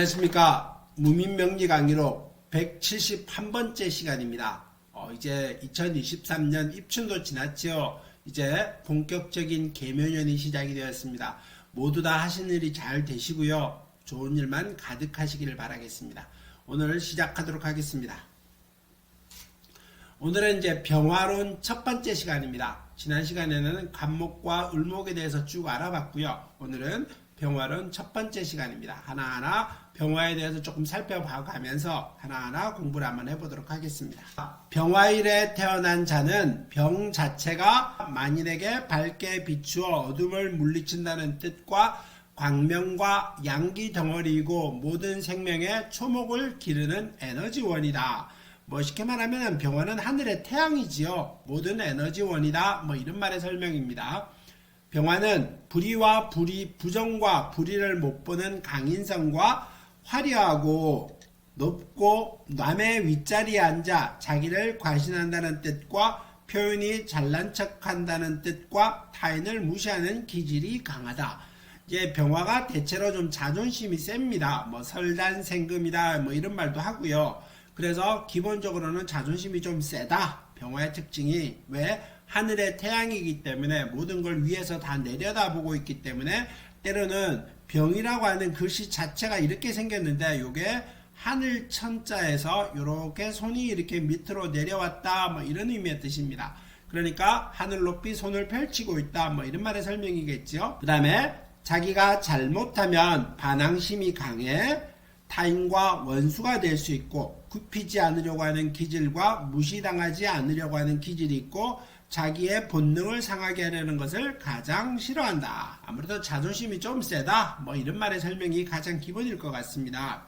안녕하십니까. 무민명리 강의로 171번째 시간입니다. 이제 2023년 입춘도 지났죠. 이제 본격적인 계묘년이 시작이 되었습니다. 모두 다 하신 일이 잘 되시고요. 좋은 일만 가득하시기를 바라겠습니다. 오늘 시작하도록 하겠습니다. 오늘은 이제 병화론 첫 번째 시간입니다. 지난 시간에는 간목과 을목에 대해서 쭉 알아봤고요. 오늘은 병화론 첫 번째 시간입니다. 하나하나 병화에 대해서 조금 살펴봐가면서 하나하나 공부를 한번 해보도록 하겠습니다. 병화일에 태어난 자는 병 자체가 만인에게 밝게 비추어 어둠을 물리친다는 뜻과 광명과 양기 덩어리이고 모든 생명의 초목을 기르는 에너지원이다. 쉽게 말하면 병화는 하늘의 태양이지요. 모든 에너지원이다. 이런 말의 설명입니다. 병화는 불의와 부정과 불의를 못 보는 강인성과 화려하고 높고 남의 윗자리에 앉아 자기를 과신한다는 뜻과 표현이 잘난 척한다는 뜻과 타인을 무시하는 기질이 강하다. 이제 병화가 대체로 좀 자존심이 셉니다. 설단생금이다 이런 말도 하고요. 그래서 기본적으로는 자존심이 좀 세다. 병화의 특징이 왜? 하늘의 태양이기 때문에 모든 걸 위에서 다 내려다보고 있기 때문에 때로는 병이라고 하는 글씨 자체가 이렇게 생겼는데 이게 하늘 천자에서 이렇게 손이 이렇게 밑으로 내려왔다 이런 의미의 뜻입니다. 그러니까 하늘 높이 손을 펼치고 있다 이런 말의 설명이겠죠. 그 다음에 자기가 잘못하면 반항심이 강해 타인과 원수가 될 수 있고 굽히지 않으려고 하는 기질과 무시당하지 않으려고 하는 기질이 있고 자기의 본능을 상하게 하려는 것을 가장 싫어한다. 아무래도 자존심이 좀 세다. 이런 말의 설명이 가장 기본일 것 같습니다.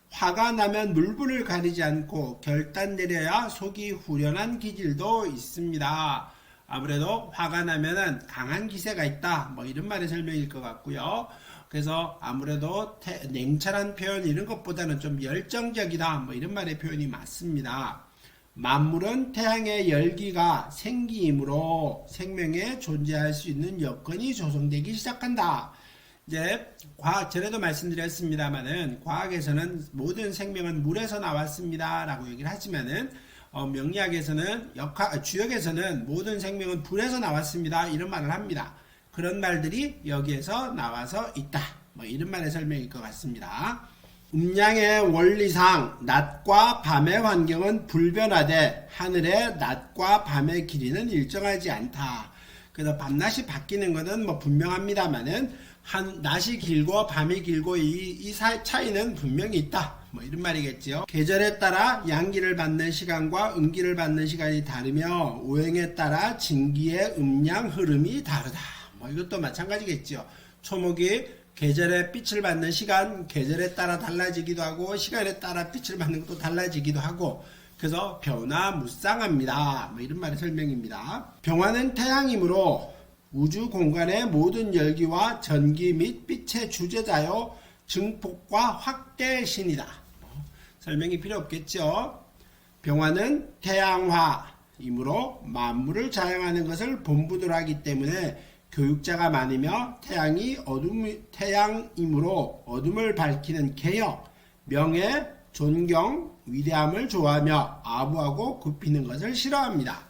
화가 나면 물불을 가리지 않고 결단 내려야 속이 후련한 기질도 있습니다. 아무래도 화가 나면은 강한 기세가 있다. 이런 말의 설명일 것 같고요. 그래서 아무래도 냉철한 표현 이런 것보다는 좀 열정적이다. 이런 말의 표현이 맞습니다. 만물은 태양의 열기가 생기이므로 생명에 존재할 수 있는 여건이 조성되기 시작한다. 이제 전에도 말씀드렸습니다만은 과학에서는 모든 생명은 물에서 나왔습니다 라고 얘기를 하지만은 명리학에서는 주역에서는 모든 생명은 불에서 나왔습니다 이런 말을 합니다. 그런 말들이 여기에서 나와서 있다. 이런 말의 설명일 것 같습니다. 음양의 원리상 낮과 밤의 환경은 불변하되 하늘의 낮과 밤의 길이는 일정하지 않다. 그래서 밤낮이 바뀌는 것은 분명합니다만은 낮이 길고 밤이 길고 이 차이는 분명히 있다. 이런 말이겠지요. 계절에 따라 양기를 받는 시간과 음기를 받는 시간이 다르며 오행에 따라 진기의 음양 흐름이 다르다. 이것도 마찬가지겠죠. 초목이 계절에 빛을 받는 시간, 계절에 따라 달라지기도 하고 시간에 따라 빛을 받는 것도 달라지기도 하고 그래서 변화무쌍합니다. 이런 말의 설명입니다. 병화는 태양이므로 우주 공간의 모든 열기와 전기 및 빛의 주제자요 증폭과 확대의 신이다. 설명이 필요 없겠죠. 병화는 태양화이므로 만물을 자양하는 것을 본부로 하기 때문에 교육자가 많으며 태양이므로 어둠을 밝히는 개혁, 명예, 존경, 위대함을 좋아하며 아부하고 굽히는 것을 싫어합니다.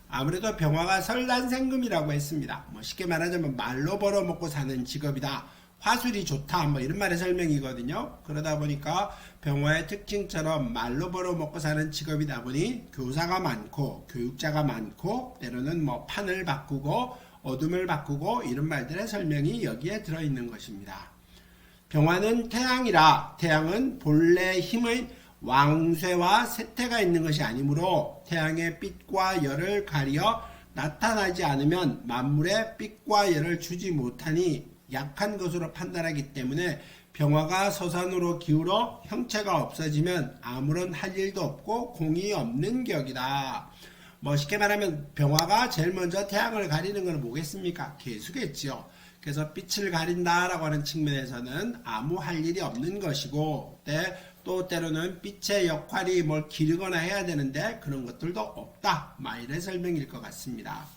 아무래도 병화가 설단생금이라고 했습니다. 쉽게 말하자면 말로 벌어먹고 사는 직업이다. 화술이 좋다. 이런 말의 설명이거든요. 그러다 보니까 병화의 특징처럼 말로 벌어먹고 사는 직업이다 보니 교사가 많고 교육자가 많고 때로는 판을 바꾸고 어둠을 바꾸고 이런 말들의 설명이 여기에 들어있는 것입니다. 병화는 태양이라 태양은 본래 힘의 왕쇠와 쇠퇴가 있는 것이 아니므로 태양의 빛과 열을 가려 나타나지 않으면 만물에 빛과 열을 주지 못하니 약한 것으로 판단하기 때문에 병화가 서산으로 기울어 형체가 없어지면 아무런 할 일도 없고 공이 없는 격이다. 쉽게 말하면 병화가 제일 먼저 태양을 가리는 건 뭐겠습니까? 개수겠죠. 그래서 빛을 가린다라고 하는 측면에서는 아무 할 일이 없는 것이고 또 때로는 빛의 역할이 기르거나 해야 되는데 그런 것들도 없다. 이런 설명일 것 같습니다.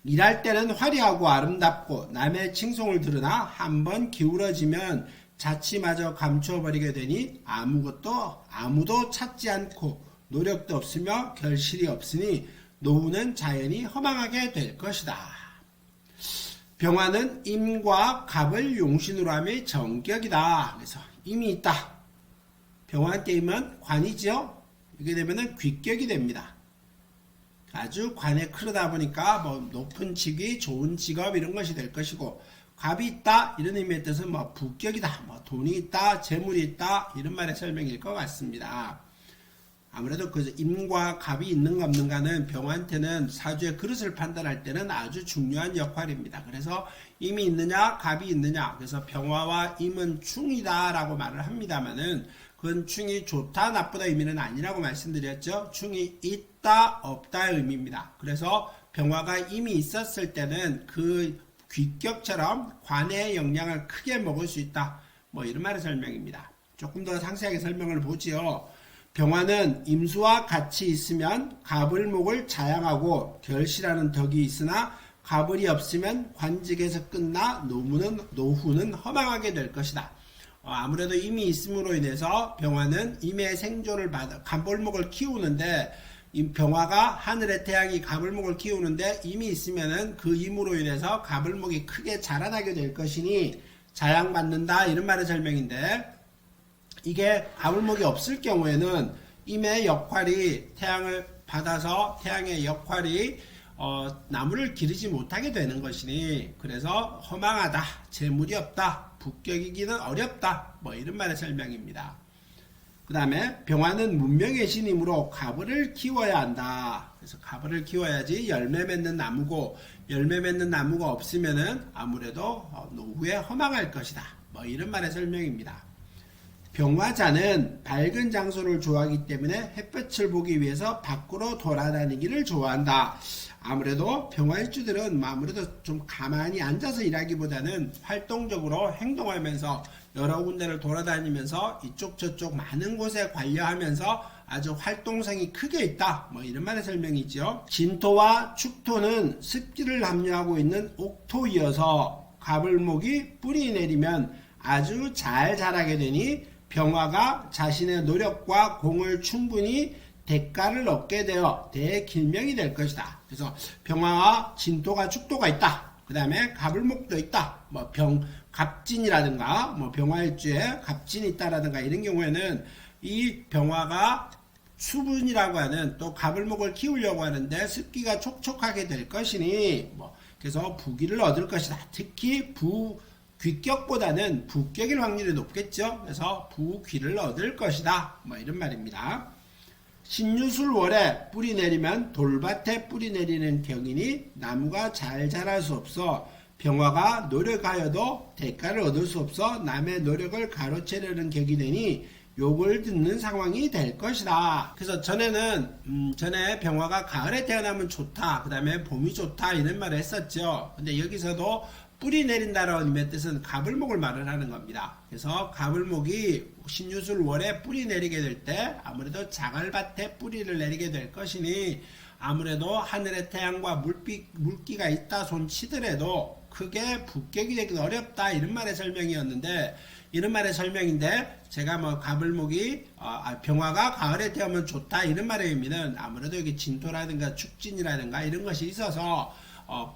일할 때는 화려하고 아름답고 남의 칭송을 들으나 한번 기울어지면 자취마저 감추어버리게 되니 아무도 찾지 않고 노력도 없으며 결실이 없으니 노후는 자연히 허망하게 될 것이다. 병화는 임과 갑을 용신으로 함의 정격이다. 그래서 임이 있다. 병화한테 임은 관이죠. 이게 되면은 귀격이 됩니다. 아주 관에 크르다 보니까 뭐 높은 직위, 좋은 직업 이런 것이 될 것이고, 갑이 있다 이런 의미의 뜻은 뭐 부격이다, 뭐 돈이 있다, 재물이 있다 이런 말의 설명일 것 같습니다. 아무래도 그 임과 갑이 있는가 없는가는 병화한테는 사주의 그릇을 판단할 때는 아주 중요한 역할입니다. 그래서 임이 있느냐 갑이 있느냐, 그래서 병화와 임은 충이다라고 말을 합니다만은 그건 충이 좋다 나쁘다 의미는 아니라고 말씀드렸죠. 충이 있다 없다의 의미입니다. 그래서 병화가 임이 있었을 때는 그 귀격처럼 관의 영향을 크게 먹을 수 있다, 뭐 이런 말의 설명입니다. 조금 더 상세하게 설명을 보지요. 병화는 임수와 같이 있으면 갑을목을 자양하고 결실하는 덕이 있으나 갑을이 없으면 관직에서 끝나 노후는 허망하게 될 것이다. 아무래도 임이 있음으로 인해서 병화는 임의 생존을 받아 갑을목을 키우는데, 병화가 하늘의 태양이 갑을목을 키우는데 임이 있으면은 그 임으로 인해서 갑을목이 크게 자라나게 될 것이니 자양받는다 이런 말의 설명인데, 이게 갑을목이 없을 경우에는 임의 역할이 태양을 받아서 태양의 역할이 나무를 기르지 못하게 되는 것이니, 그래서 허망하다, 재물이 없다, 부격이기는 어렵다, 뭐 이런 말의 설명입니다. 그 다음에 병화는 문명의 신이므로 가벌을 키워야 한다. 그래서 가벌을 키워야지 열매 맺는 나무고, 열매 맺는 나무가 없으면은 아무래도 노후에 허망할 것이다, 뭐 이런 말의 설명입니다. 병화자는 밝은 장소를 좋아하기 때문에 햇볕을 보기 위해서 밖으로 돌아다니기를 좋아한다. 아무래도 병화일주들은 아무래도 좀 가만히 앉아서 일하기보다는 활동적으로 행동하면서 여러 군데를 돌아다니면서 이쪽 저쪽 많은 곳에 관여하면서 아주 활동성이 크게 있다, 뭐 이런 말의 설명이죠. 진토와 축토는 습기를 함유하고 있는 옥토이어서 갑을목이 뿌리 내리면 아주 잘 자라게 되니 병화가 자신의 노력과 공을 충분히 대가를 얻게 되어 대길명이 될 것이다. 그래서 병화와 진토가 축토가 있다. 그 다음에 갑을목도 있다. 뭐 갑진이라든가 뭐 병화일주에 갑진이 있다라든가 이런 경우에는 이 병화가 수분이라고 하는 또 갑을목을 키우려고 하는데 습기가 촉촉하게 될 것이니 그래서 부귀를 얻을 것이다. 특히 귀격보다는 부격일 확률이 높겠죠. 그래서 부귀를 얻을 것이다, 뭐 이런 말입니다. 신유술월에 뿌리 내리면 돌밭에 뿌리 내리는 경이니 나무가 잘 자랄 수 없어 병화가 노력하여도 대가를 얻을 수 없어 남의 노력을 가로채려는 격이 되니 욕을 듣는 상황이 될 것이다. 그래서 전에 병화가 가을에 태어나면 좋다, 그 다음에 봄이 좋다 이런 말을 했었죠. 근데 여기서도 뿌리 내린다라는 의미의 뜻은 갑을목을 말을 하는 겁니다. 그래서 갑을목이 신유술월에 뿌리 내리게 될 때 아무래도 자갈밭에 뿌리를 내리게 될 것이니 아무래도 하늘의 태양과 물기가 있다 손 치더라도 크게 부격이 되기 어렵다 이런 말의 설명이었는데, 이런 말의 설명인데 제가 갑을목이 병화가 가을에 태우면 좋다 이런 말의 의미는 아무래도 여기 진토라든가 축진이라든가 이런 것이 있어서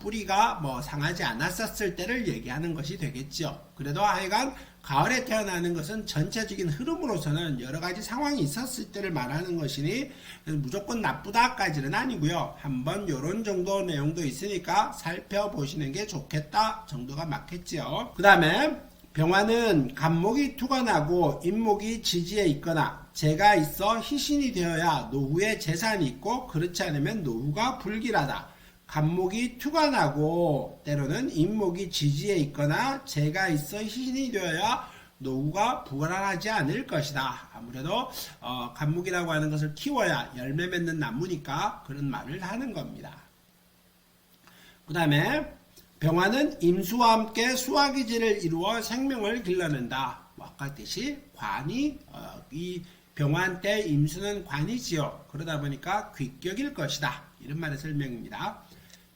뿌리가 상하지 않았었을 때를 얘기하는 것이 되겠죠. 그래도 하여간 가을에 태어나는 것은 전체적인 흐름으로서는 여러 가지 상황이 있었을 때를 말하는 것이니 무조건 나쁘다까지는 아니고요. 한번 요런 정도 내용도 있으니까 살펴보시는 게 좋겠다 정도가 맞겠죠. 그 다음에 병화는 갑목이 투가 나고 임목이 지지에 있거나 재가 있어 희신이 되어야 노후에 재산이 있고 그렇지 않으면 노후가 불길하다. 갑목이 투가 나고 때로는 임목이 지지에 있거나 재가 있어 희신이 되어야 노후가 불안하지 않을 것이다. 아무래도 갑목이라고 하는 것을 키워야 열매 맺는 나무니까 그런 말을 하는 겁니다. 그 다음에 병화는 임수와 함께 수화기질을 이루어 생명을 길러낸다. 아까 했듯이 관이 이 병화한테 임수는 관이지요. 그러다 보니까 귀격일 것이다. 이런 말의 설명입니다.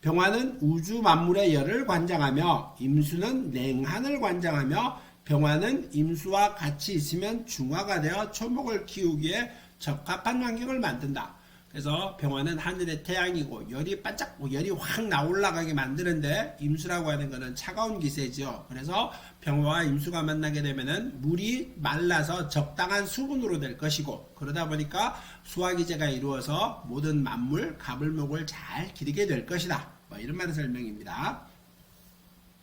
병화는 우주 만물의 열을 관장하며 임수는 냉한을 관장하며 병화는 임수와 같이 있으면 중화가 되어 초목을 키우기에 적합한 환경을 만든다. 그래서 병화는 하늘의 태양이고 열이 반짝 열이 확 나올라가게 만드는데 임수라고 하는 것은 차가운 기세죠. 그래서 병화와 임수가 만나게 되면은 물이 말라서 적당한 수분으로 될 것이고, 그러다 보니까 수화기제가 이루어서 모든 만물 가불목을 잘 기르게 될 것이다. 뭐 이런 말의 설명입니다.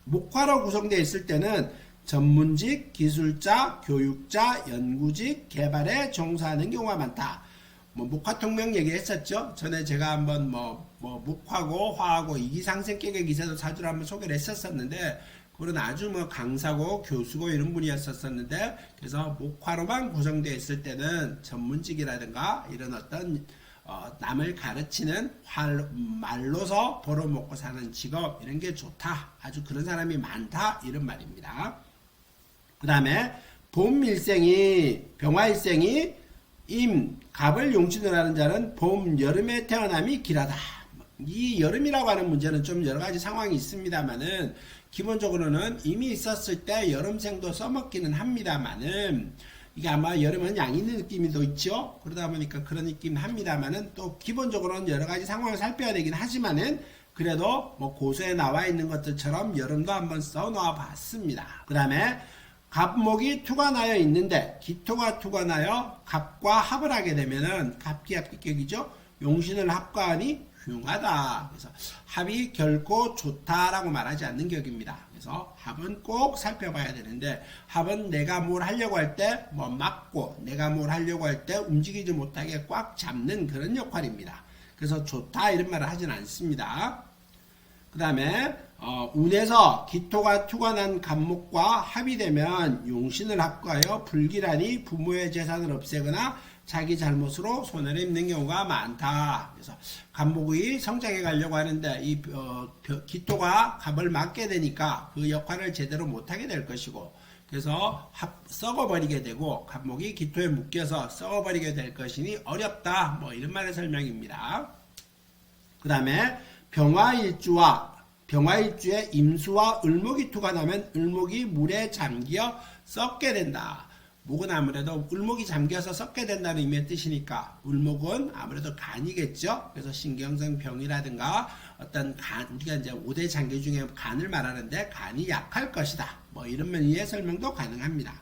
목화로 구성되어 있을 때는 전문직, 기술자, 교육자, 연구직, 개발에 종사하는 경우가 많다. 목화통명 얘기했었죠. 전에 제가 한번 목화고 화하고 이기상생격의 기세도 사주를 한번 소개를 했었는데, 그건 아주 강사고 교수고 이런 분이었었는데, 그래서 목화로만 구성되어 있을 때는 전문직이라든가 이런 어떤 남을 가르치는 말로서 벌어먹고 사는 직업 이런 게 좋다. 아주 그런 사람이 많다. 이런 말입니다. 그 다음에 봄일생이 병화일생이 갑을 용신을 하는 자는 봄, 여름에 태어남이 길하다. 이 여름이라고 하는 문제는 좀 여러 가지 상황이 있습니다만은, 기본적으로는 이미 있었을 때 여름생도 써먹기는 합니다만은, 이게 아마 여름은 양 있는 느낌도 있죠. 그러다 보니까 그런 느낌 합니다만은, 또 기본적으로는 여러 가지 상황을 살펴야 되긴 하지만은, 그래도 고소에 나와 있는 것들처럼 여름도 한번 써놓아 봤습니다. 그 다음에 갑목이 투가 나여 있는데 기토가 투가 나여 갑과 합을 하게 되면은 갑기합기격이죠. 용신을 합과하니 흉하다. 그래서 합이 결코 좋다라고 말하지 않는 격입니다. 그래서 합은 꼭 살펴봐야 되는데, 합은 내가 뭘 하려고 할 때 막고, 내가 뭘 하려고 할 때 움직이지 못하게 꽉 잡는 그런 역할입니다. 그래서 좋다 이런 말을 하진 않습니다. 그 다음에 운에서 기토가 투가 난 갑목과 합이 되면 용신을 합과하여 불길하니 부모의 재산을 없애거나 자기 잘못으로 손해를 입는 경우가 많다. 그래서 갑목이 성장해 가려고 하는데 이 기토가 갑을 막게 되니까 그 역할을 제대로 못하게 될 것이고, 그래서 썩어버리게 되고 갑목이 기토에 묶여서 썩어버리게 될 것이니 어렵다. 뭐 이런 말의 설명입니다. 그 다음에 병화일주에 임수와 을목이 투가 나면 을목이 물에 잠겨 썩게 된다. 목은 아무래도 을목이 잠겨서 썩게 된다는 의미의 뜻이니까 을목은 아무래도 간이겠죠. 그래서 신경성 병이라든가 어떤 우리가 이제 5대 장기 중에 간을 말하는데 간이 약할 것이다. 뭐 이런 면의 설명도 가능합니다.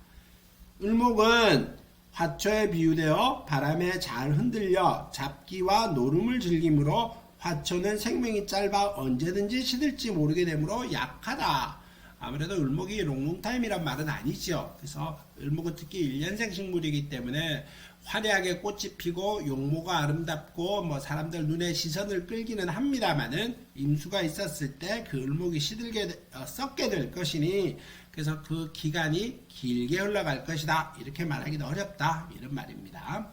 을목은 화초에 비유되어 바람에 잘 흔들려 잡기와 노름을 즐기므로 화초는 생명이 짧아 언제든지 시들지 모르게 되므로 약하다. 아무래도 을목이 롱롱타임이란 말은 아니죠. 그래서 을목은 특히 1년생 식물이기 때문에 화려하게 꽃이 피고 용모가 아름답고 사람들 눈에 시선을 끌기는 합니다만은, 임수가 있었을 때 그 을목이 시들게 썩게 될 것이니, 그래서 그 기간이 길게 흘러갈 것이다. 이렇게 말하기는 어렵다. 이런 말입니다.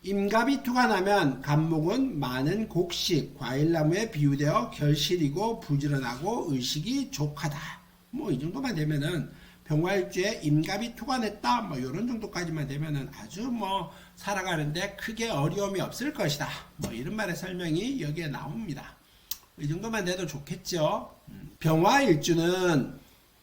임갑이 투가 나면 갑목은 많은 곡식, 과일나무에 비유되어 결실이고 부지런하고 의식이 족하다. 이 정도만 되면은 병화일주에 임갑이 투가 냈다. 이런 정도까지만 되면은 아주 살아가는데 크게 어려움이 없을 것이다. 이런 말의 설명이 여기에 나옵니다. 이 정도만 돼도 좋겠죠.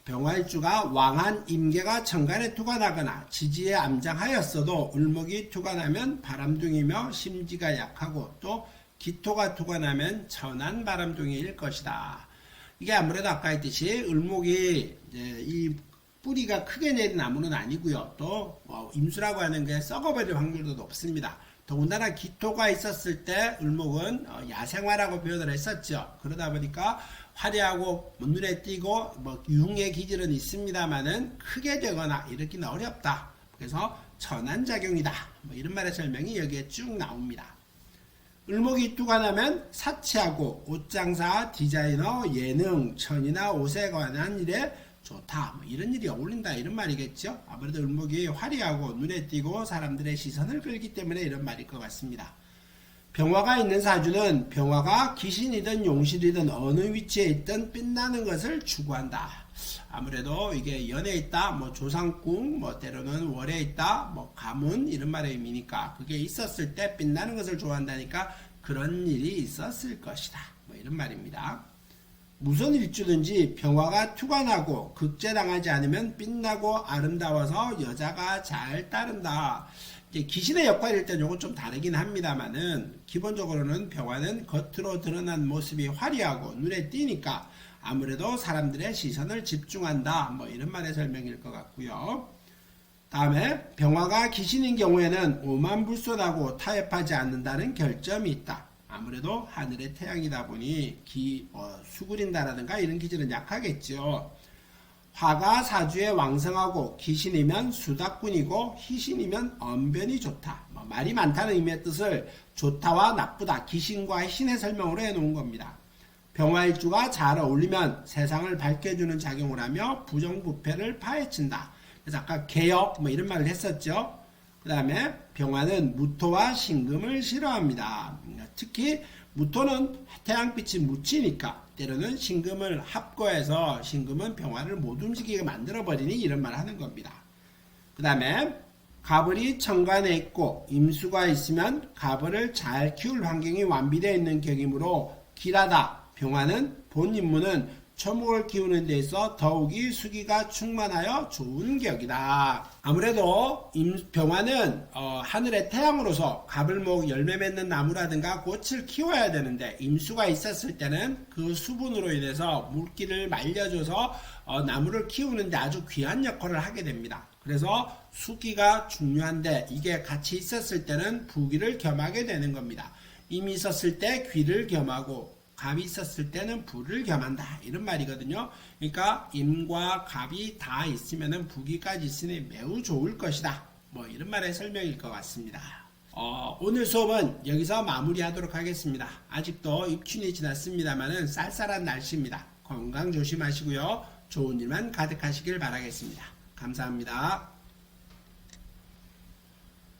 병화일주가 왕한 임계가 천간에 투가 나거나 지지에 암장하였어도 을목이 투가 나면 바람둥이며 심지가 약하고, 또 기토가 투가 나면 천한 바람둥이일 것이다. 이게 아무래도 아까 했듯이 을목이 이 뿌리가 크게 내린 나무는 아니고요. 또 임수라고 하는 게 썩어버릴 확률도 높습니다. 더군다나 기토가 있었을 때 을목은 야생화라고 표현을 했었죠. 그러다 보니까 화려하고 눈에 띄고 유흥의 기질은 있습니다만은 크게 되거나 이렇기는 어렵다. 그래서 천한작용이다. 이런 말의 설명이 여기에 쭉 나옵니다. 을목이 투가 나면 사치하고 옷장사, 디자이너, 예능, 천이나 옷에 관한 일에 좋다. 이런 일이 어울린다. 이런 말이겠죠. 아무래도 을목이 화려하고 눈에 띄고 사람들의 시선을 끌기 때문에 이런 말일 것 같습니다. 병화가 있는 사주는 병화가 귀신이든 용실이든 어느 위치에 있든 빛나는 것을 추구한다. 아무래도 이게 연에 있다, 조상궁, 때로는 월에 있다, 가문 이런 말의 의미니까 그게 있었을 때 빛나는 것을 좋아한다니까 그런 일이 있었을 것이다. 이런 말입니다. 무슨 일주든지 병화가 투관하고 극제당하지 않으면 빛나고 아름다워서 여자가 잘 따른다. 이제 귀신의 역할일 때 요건 좀 다르긴 합니다만은 기본적으로는 병화는 겉으로 드러난 모습이 화려하고 눈에 띄니까 아무래도 사람들의 시선을 집중한다. 뭐 이런 말의 설명일 것 같고요. 다음에 병화가 귀신인 경우에는 오만불손하고 타협하지 않는다는 결점이 있다. 아무래도 하늘의 태양이다 보니 수구린다라든가 이런 기질은 약하겠죠. 화가 사주에 왕성하고 귀신이면 수다꾼이고 희신이면 언변이 좋다. 말이 많다는 의미의 뜻을 좋다와 나쁘다, 귀신과 신의 설명으로 해놓은 겁니다. 병화일주가 잘 어울리면 세상을 밝혀주는 작용을 하며 부정부패를 파헤친다. 그래서 아까 개혁 이런 말을 했었죠. 그 다음에 병화는 무토와 신금을 싫어합니다. 특히 무토는 태양빛이 묻히니까 때로는 신금을 합거해서 신금은 병화를 못 움직이게 만들어버리니 이런 말을 하는 겁니다. 그 다음에 갑을이 천간에 있고 임수가 있으면 갑을을 잘 키울 환경이 완비되어 있는 격이므로 길하다. 병화는 본 임무는 초목을 키우는 데 있어 더욱이 수기가 충만하여 좋은 격이다. 아무래도 병화는 하늘의 태양으로서 가불목 열매 맺는 나무라든가 꽃을 키워야 되는데 임수가 있었을 때는 그 수분으로 인해서 물기를 말려줘서 나무를 키우는데 아주 귀한 역할을 하게 됩니다. 그래서 수기가 중요한데 이게 같이 있었을 때는 부기를 겸하게 되는 겁니다. 임이 있었을 때 귀를 겸하고 갑이 있었을 때는 부를 겸한다. 이런 말이거든요. 그러니까 임과 갑이 다 있으면 부기까지 있으니 매우 좋을 것이다. 뭐 이런 말의 설명일 것 같습니다. 오늘 수업은 여기서 마무리하도록 하겠습니다. 아직도 입춘이 지났습니다만은 쌀쌀한 날씨입니다. 건강 조심하시고요. 좋은 일만 가득하시길 바라겠습니다. 감사합니다.